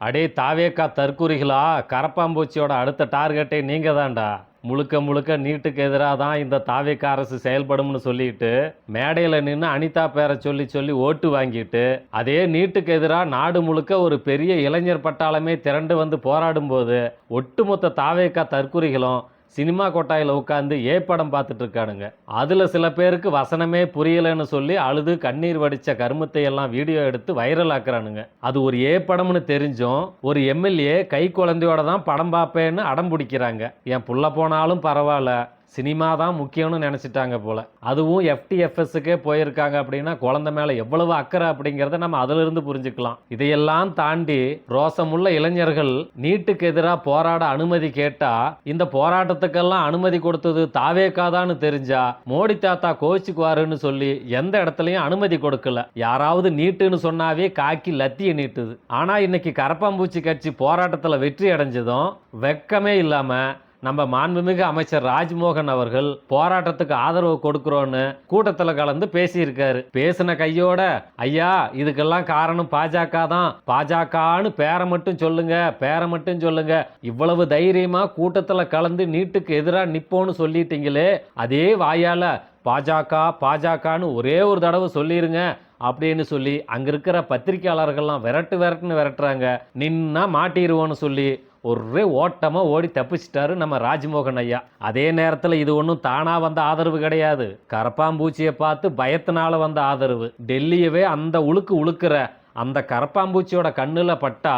அடே தாவேக்கா தற்குறிகளா, கரப்பாம்பூச்சியோட அடுத்த டார்கெட்டே நீங்க தான்டா. முழுக்க முழுக்க நீட்டுக்கு எதிராக தான் இந்த தாவேக்கா அரசு செயல்படும்னு சொல்லிட்டு மேடையில் நின்று அனிதா பேரை சொல்லி சொல்லி ஓட்டு வாங்கிட்டு, அதே நீட்டுக்கு எதிராக நாடு முழுக்க ஒரு பெரிய இளைஞர் பட்டாளமே திரண்டு வந்து போராடும் போது ஒட்டுமொத்த தாவேக்கா தற்குறிகளும் சினிமா கொட்டாயில் உட்காந்து படம் பார்த்துட்டு இருக்கானுங்க. அதுல சில பேருக்கு வசனமே புரியலன்னு சொல்லி அழுது கண்ணீர் வடிச்ச கருமத்தை எல்லாம் வீடியோ எடுத்து வைரல் ஆக்குறானுங்க. அது ஒரு படம்னு தெரிஞ்சும் ஒரு எம்எல்ஏ கை குழந்தையோட தான் படம் பார்ப்பேன்னு அடம் பிடிக்கிறாங்க. என் புள்ள போனாலும் பரவாயில்ல, சினிமா தான் முக்கியம்னு நினச்சிட்டாங்க போல. அதுவும் எஃப்டிஎஃப்எஸ்க்கே போயிருக்காங்க அப்படின்னா குழந்தை மேலே எவ்வளவு அக்கறை அப்படிங்கிறத நம்ம அதிலிருந்து புரிஞ்சுக்கலாம். இதையெல்லாம் தாண்டி ரோசமுள்ள இளைஞர்கள் நீட்டுக்கு எதிராக போராட அனுமதி கேட்டா இந்த போராட்டத்துக்கெல்லாம் அனுமதி கொடுத்தது தாவேக்காதான்னு தெரிஞ்சா மோடி தாத்தா கோச்சுக்குவாருன்னு சொல்லி எந்த இடத்துலையும் அனுமதி கொடுக்கல. யாராவது நீட்டுன்னு சொன்னாவே காக்கி லத்திய நீட்டுது. ஆனா இன்னைக்கு கரப்பாம்பூச்சி கட்சி போராட்டத்தில் வெற்றி அடைஞ்சதும் வெக்கமே இல்லாம நம்ம மாண்புமிகு அமைச்சர் ராஜ்மோகன் அவர்கள் போராட்டத்துக்கு ஆதரவு கொடுக்கிறோன்னு கூட்டத்தில் கலந்து பேசியிருக்காரு. பேசின கையோட ஐயா இதுக்கெல்லாம் காரணம் பாஜக தான், பாஜகன்னு பேரை மட்டும் சொல்லுங்க, பேரை மட்டும் சொல்லுங்க, இவ்வளவு தைரியமா கூட்டத்தில் கலந்து நீட்டுக்கு எதிராக நிப்போன்னு சொல்லிட்டீங்களே, அதே வாயால பாஜக பாஜகன்னு ஒரே ஒரு தடவை சொல்லிருங்க அப்படின்னு சொல்லி அங்க இருக்கிற பத்திரிகையாளர்கள்லாம் விரட்டுன்னு விரட்டுறாங்க. நின்னா மாட்டிடுவோன்னு சொல்லி ஒரே ஓட்டமாக ஓடி தப்பிச்சிட்டாரு நம்ம ராஜ்மோகன் ஐயா. அதே நேரத்தில் இது ஒன்றும் தானா வந்த ஆதரவு கிடையாது, கரப்பாம்பூச்சியை பார்த்து பயத்தினால வந்த ஆதரவு. டெல்லியவே அந்த உழுக்கிற அந்த கரப்பாம்பூச்சியோட கண்ணில் பட்டா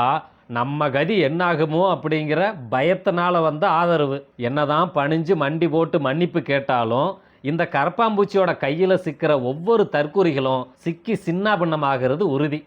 நம்ம கதி என்னாகுமோ அப்படிங்கிற பயத்தினால வந்த ஆதரவு. என்னதான் பணிஞ்சு மண்டி போட்டு மன்னிப்பு கேட்டாலும் இந்த கரப்பாம்பூச்சியோட கையில் சிக்கிற ஒவ்வொரு தற்குறிகளும் சிக்கி சின்ன பின்னமாகிறது உறுதி.